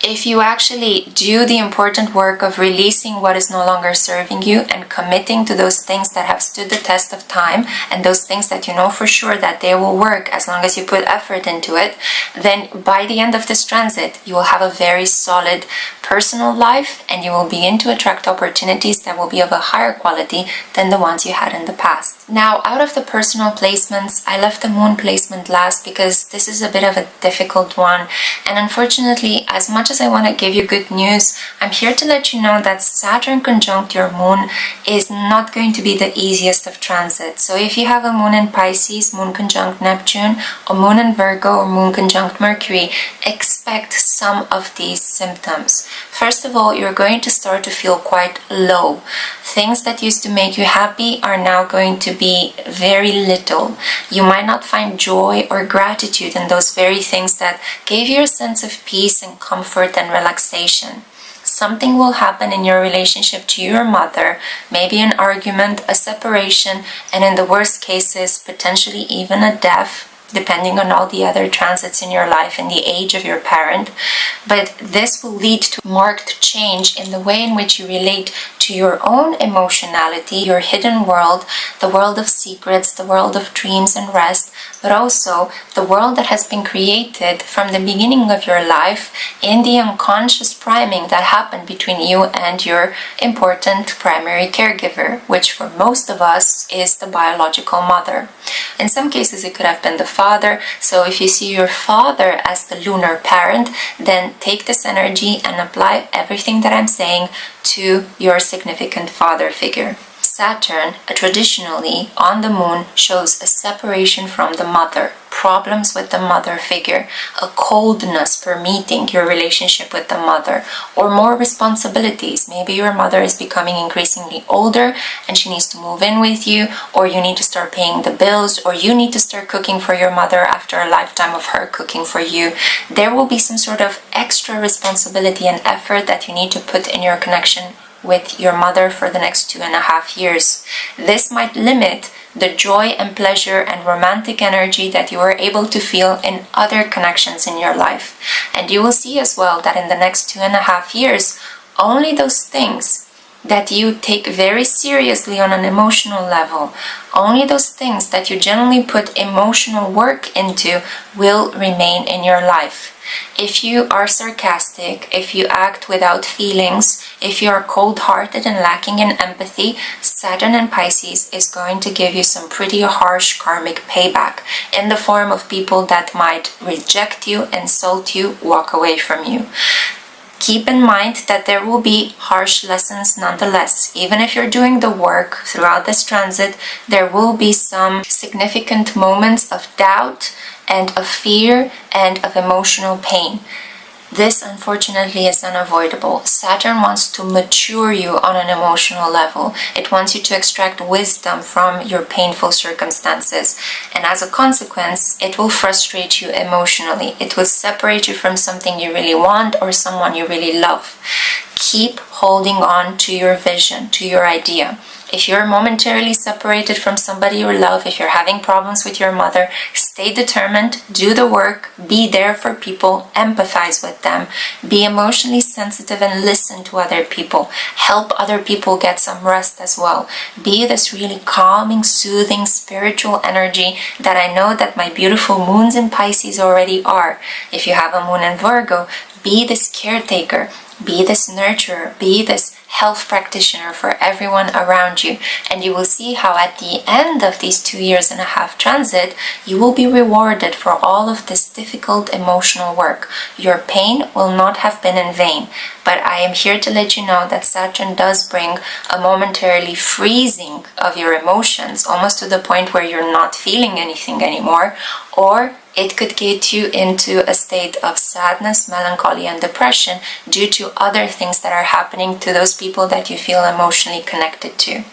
If you actually do the important work of releasing what is no longer serving you and committing to those things that have stood the test of time and those things that you know for sure that they will work as long as you put effort into it, then by the end of this transit, you will have a very solid personal life and you will begin to attract opportunities that will be of a higher quality than the ones you had in the past. Now, out of the personal placements, I left the moon placement last because this is a bit of a difficult one, and unfortunately, as much as I want to give you good news, I'm here to let you know that Saturn conjunct your moon is not going to be the easiest of transits. So if you have a moon in Pisces, moon conjunct Neptune, or moon in Virgo, or moon conjunct Mercury, expect some of these symptoms. First of all, you're going to start to feel quite low. Things that used to make you happy are now going to be very little. You might not find joy or gratitude in those very things that gave you a sense of peace and comfort and relaxation. Something will happen in your relationship to your mother, maybe an argument, a separation, and in the worst cases, potentially even a death, depending on all the other transits in your life and the age of your parent. But this will lead to marked change in the way in which you relate to your own emotionality, your hidden world, the world of secrets, the world of dreams and rest, but also the world that has been created from the beginning of your life in the unconscious priming that happened between you and your important primary caregiver, which for most of us is the biological mother. In some cases, it could have been the father. So if you see your father as the lunar parent, then take this energy and apply everything that I'm saying to your significant father figure. Saturn, traditionally on the moon, shows a separation from the mother, problems with the mother figure, a coldness per meeting your relationship with the mother, or more responsibilities. Maybe your mother is becoming increasingly older and she needs to move in with you, or you need to start paying the bills, or you need to start cooking for your mother after a lifetime of her cooking for you. There will be some sort of extra responsibility and effort that you need to put in your connection with your mother for the next 2.5 years. This might limit the joy and pleasure and romantic energy that you are able to feel in other connections in your life. And you will see as well that in the next 2.5 years, only those things that you take very seriously on an emotional level, only those things that you generally put emotional work into will remain in your life. If you are sarcastic, if you act without feelings, if you are cold-hearted and lacking in empathy, Saturn in Pisces is going to give you some pretty harsh karmic payback in the form of people that might reject you, insult you, walk away from you. Keep in mind that there will be harsh lessons nonetheless. Even if you're doing the work throughout this transit, there will be some significant moments of doubt and of fear and of emotional pain. This, unfortunately, is unavoidable. Saturn wants to mature you on an emotional level. It wants you to extract wisdom from your painful circumstances. And as a consequence, it will frustrate you emotionally. It will separate you from something you really want or someone you really love. Keep holding on to your vision, to your idea. If you're momentarily separated from somebody you love, if you're having problems with your mother, stay determined, do the work, be there for people, empathize with them, be emotionally sensitive and listen to other people, help other people get some rest as well. Be this really calming, soothing, spiritual energy that I know that my beautiful moons in Pisces already are. If you have a moon in Virgo, be this caretaker, be this nurturer, be this health practitioner for everyone around you, and you will see how at the end of these 2.5 years transit, you will be rewarded for all of this difficult emotional work. Your pain will not have been in vain, but I am here to let you know that Saturn does bring a momentarily freezing of your emotions, almost to the point where you're not feeling anything anymore, or it could get you into a state of sadness, melancholy, and depression due to other things that are happening to those people that you feel emotionally connected to.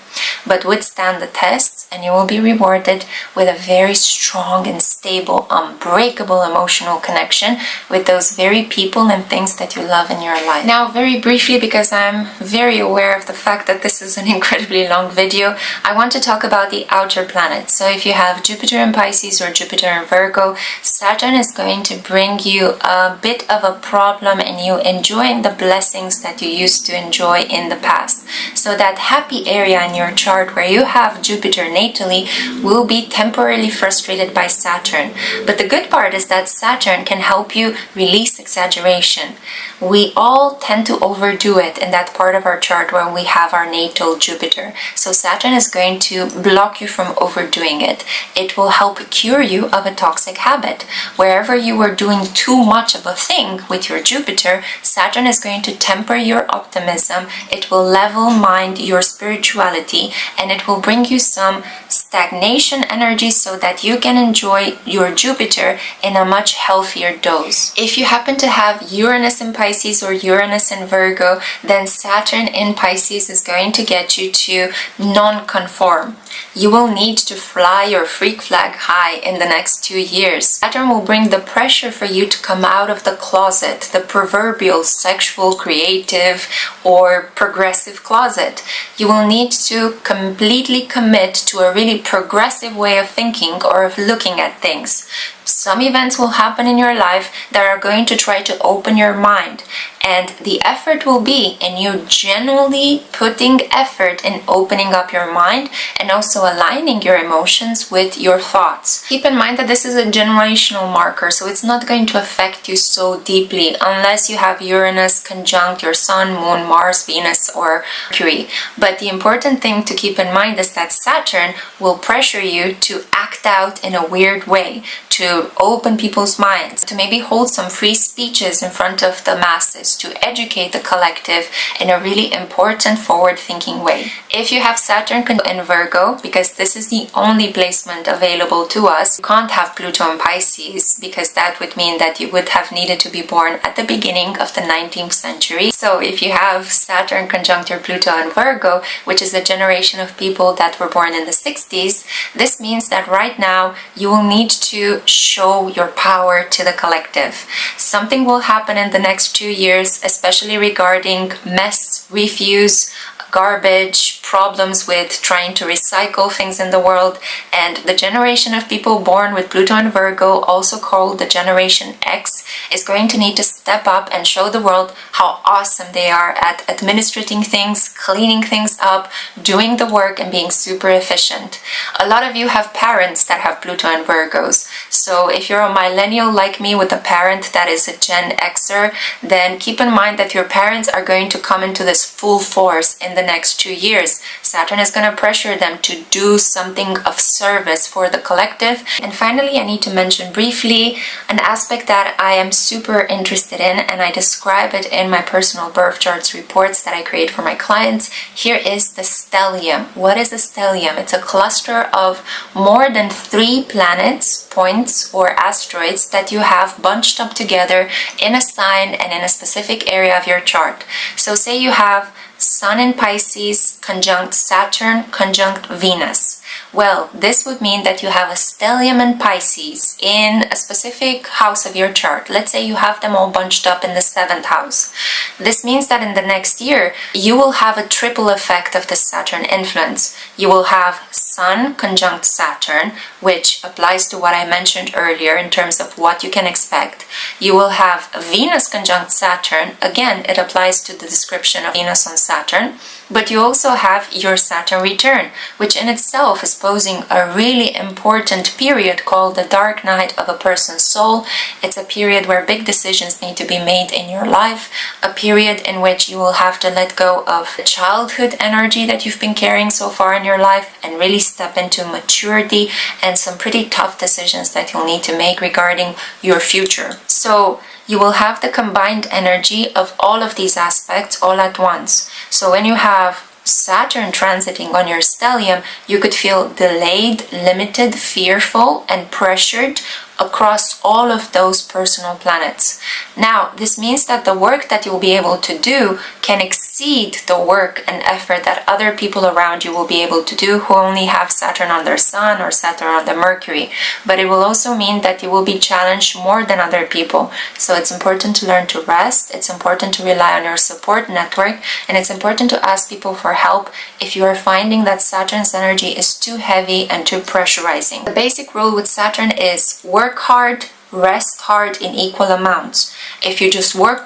But withstand the tests, tests, and you will be rewarded with a very strong and stable, unbreakable emotional connection with those very people and things that you love in your life. Now, very briefly, because I'm very aware of the fact that this is an incredibly long video, I want to talk about the outer planets. So if you have Jupiter in Pisces or Jupiter in Virgo, Saturn is going to bring you a bit of a problem in you enjoying the blessings that you used to enjoy in the past. So that happy area in your chart where you have Jupiter natally will be temporarily frustrated by Saturn. But the good part is that Saturn can help you release exaggeration. We all tend to overdo it in that part of our chart when we have our natal Jupiter. So Saturn is going to block you from overdoing it. It will help cure you of a toxic habit. Wherever you were doing too much of a thing with your Jupiter, Saturn is going to temper your optimism. It will level mind your spirituality, and it will bring you some stagnation energy so that you can enjoy your Jupiter in a much healthier dose. If you happen to have Uranus in Pisces or Uranus in Virgo, then Saturn in Pisces is going to get you to non-conform. You will need to fly your freak flag high in the next 2 years. Saturn will bring the pressure for you to come out of the closet, the proverbial sexual, creative, or progressive closet. You will need to completely commit to a really progressive way of thinking or of looking at things. Some events will happen in your life that are going to try to open your mind, and the effort will be in you genuinely putting effort in opening up your mind and also aligning your emotions with your thoughts. Keep in mind that this is a generational marker, so it's not going to affect you so deeply unless you have Uranus conjunct your Sun, Moon, Mars, Venus, or Mercury. But the important thing to keep in mind is that Saturn will pressure you to act out in a weird way, to open people's minds, to maybe hold some free speeches in front of the masses, to educate the collective in a really important forward-thinking way. If you have Saturn in Virgo, because this is the only placement available to us, you can't have Pluto in Pisces, because that would mean that you would have needed to be born at the beginning of the 19th century. So if you have Saturn conjunct your Pluto in Virgo, which is a generation of people that were born in the 60s, this means that right now you will need to show your power to the collective. Something will happen in the next 2 years, especially regarding mess, refuse, garbage, problems with trying to recycle things in the world, and the generation of people born with Pluto and Virgo, also called the Generation X, is going to need to step up and show the world how awesome they are at administrating things, cleaning things up, doing the work, and being super efficient. A lot of you have parents that have Pluto and Virgos, so if you're a millennial like me with a parent that is a Gen Xer, then keep in mind that your parents are going to come into this full force in the next 2 years. Saturn is going to pressure them to do something of service for the collective. And finally, I need to mention briefly an aspect that I am super interested in, and I describe it in my personal birth charts reports that I create for my clients. Here is the stellium. What is a stellium? It's a cluster of more than 3 planets, points, or asteroids that you have bunched up together in a sign and in a specific area of your chart. So say you have Sun in Pisces conjunct Saturn conjunct Venus. Well, this would mean that you have a stellium in Pisces in a specific house of your chart. Let's say you have them all bunched up in the 7th house. This means that in the next year, you will have a triple effect of the Saturn influence. You will have Sun conjunct Saturn, which applies to what I mentioned earlier in terms of what you can expect. You will have Venus conjunct Saturn. Again, it applies to the description of Venus on Saturn. But you also have your Saturn return, which in itself is posing a really important period called the dark night of a person's soul. It's a period where big decisions need to be made in your life, a period in which you will have to let go of the childhood energy that you've been carrying so far in your life and really step into maturity and some pretty tough decisions that you'll need to make regarding your future. So you will have the combined energy of all of these aspects all at once. So when you have Saturn transiting on your stellium, you could feel delayed, limited, fearful, and pressured across all of those personal planets. Now, this means that the work that you'll be able to do can exceed the work and effort that other people around you will be able to do who only have Saturn on their Sun or Saturn on the Mercury. But it will also mean that you will be challenged more than other people. So it's important to learn to rest, it's important to rely on your support network, and it's important to ask people for help if you are finding that Saturn's energy is too heavy and too pressurizing. The basic rule with Saturn is work hard, rest hard in equal amounts. If you just work,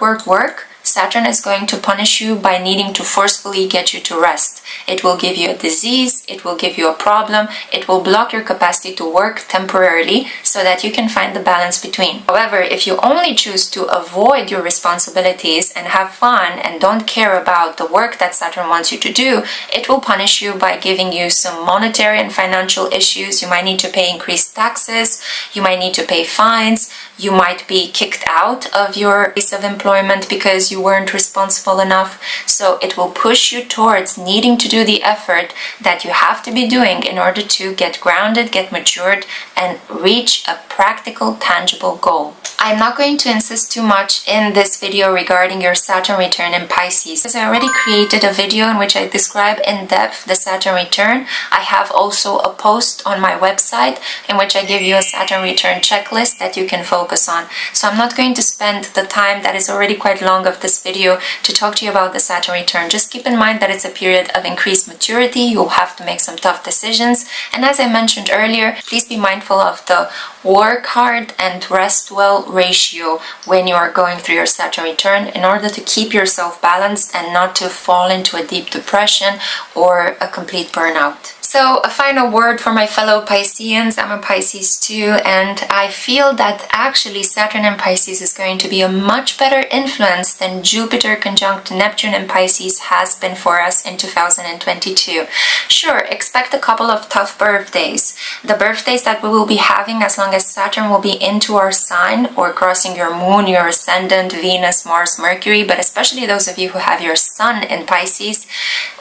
Saturn is going to punish you by needing to forcefully get you to rest. It will give you a disease, it will give you a problem, it will block your capacity to work temporarily so that you can find the balance between. However, if you only choose to avoid your responsibilities and have fun and don't care about the work that Saturn wants you to do, it will punish you by giving you some monetary and financial issues. You might need to pay increased taxes, you might need to pay fines, you might be kicked out of your place of employment because you weren't responsible enough. So it will push you towards needing to do the effort that you have to be doing in order to get grounded, get matured, and reach a practical, tangible goal. I'm not going to insist too much in this video regarding your Saturn return in Pisces, because I already created a video in which I describe in depth the Saturn return. I have also a post on my website in which I give you a Saturn return checklist that you can focus on. So I'm not going to spend the time that is already quite long of this video to talk to you about the Saturn return. Just keep in mind that it's a period of increased maturity. You'll have to make some tough decisions. And as I mentioned earlier, please be mindful of the work hard and rest well ratio when you are going through your Saturn return in order to keep yourself balanced and not to fall into a deep depression or a complete burnout. So a final word for my fellow Pisceans. I'm a Pisces too, and I feel that actually Saturn in Pisces is going to be a much better influence than Jupiter conjunct Neptune in Pisces has been for us in 2022. Sure, expect a couple of tough birthdays. The birthdays that we will be having as long as Saturn will be into our sign or crossing your Moon, your Ascendant, Venus, Mars, Mercury, but especially those of you who have your Sun in Pisces,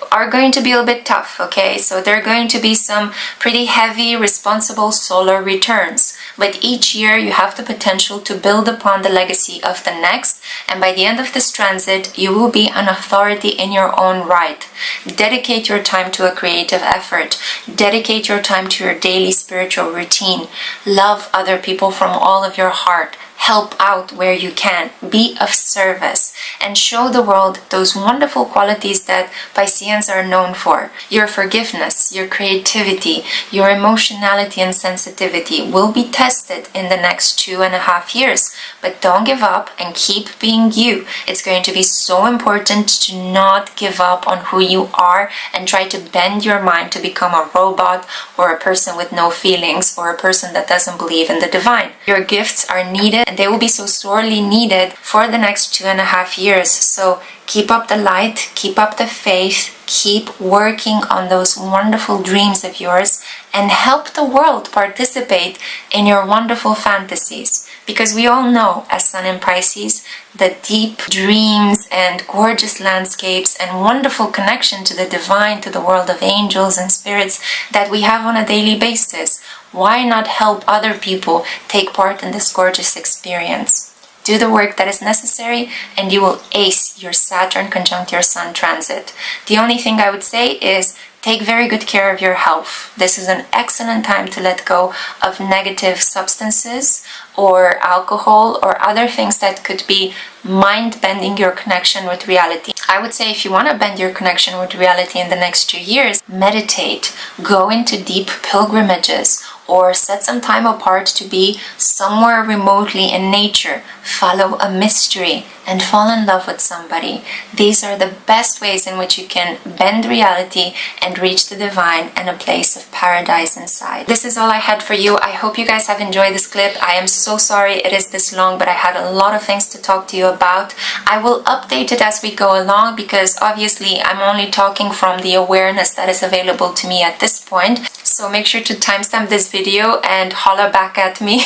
are going to be a bit tough, okay? So they're going to be some pretty heavy, responsible solar returns. But each year you have the potential to build upon the legacy of the next, and by the end of this transit, you will be an authority in your own right. Dedicate your time to a creative effort. Dedicate your time to your daily spiritual routine. Love other people from all of your heart. Help out where you can, be of service, and show the world those wonderful qualities that Pisceans are known for. Your forgiveness, your creativity, your emotionality and sensitivity will be tested in the next 2.5 years, but don't give up and keep being you. It's going to be so important to not give up on who you are and try to bend your mind to become a robot or a person with no feelings or a person that doesn't believe in the divine. Your gifts are needed, and they will be so sorely needed for the next 2.5 years. So keep up the light, keep up the faith, keep working on those wonderful dreams of yours, and help the world participate in your wonderful fantasies. Because we all know, as Sun in Pisces, the deep dreams and gorgeous landscapes and wonderful connection to the divine, to the world of angels and spirits that we have on a daily basis. Why not help other people take part in this gorgeous experience? Do the work that is necessary and you will ace your Saturn conjunct your Sun transit. The only thing I would say is take very good care of your health. This is an excellent time to let go of negative substances or alcohol or other things that could be mind-bending your connection with reality. I would say if you want to bend your connection with reality in the next 2 years, meditate, go into deep pilgrimages, or set some time apart to be somewhere remotely in nature, follow a mystery, and fall in love with somebody. These are the best ways in which you can bend reality and reach the divine and a place of paradise inside. This is all I had for you. I hope you guys have enjoyed this clip. I am so sorry it is this long, but I had a lot of things to talk to you about. I will update it as we go along because obviously I'm only talking from the awareness that is available to me at this point. So make sure to timestamp this video and holler back at me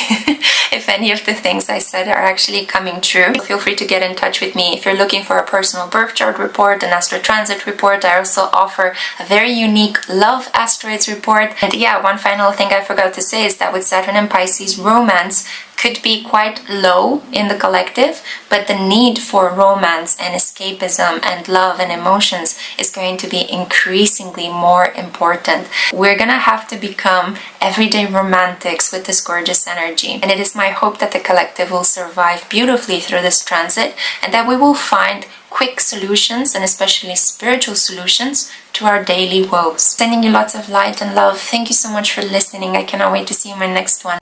if any of the things I said are actually actually coming true. Feel free to get in touch with me if you're looking for a personal birth chart report, an astro transit report. I also offer a very unique love asteroids report. And yeah, one final thing I forgot to say is that with Saturn and Pisces, romance could be quite low in the collective, but the need for romance and escapism and love and emotions is going to be increasingly more important. We're gonna have to become everyday romantics with this gorgeous energy, and it is my hope that the collective will survive beautifully through this transit and that we will find quick solutions, and especially spiritual solutions, to our daily woes. Sending you lots of light and love. Thank you so much for listening. I cannot wait to see you in my next one.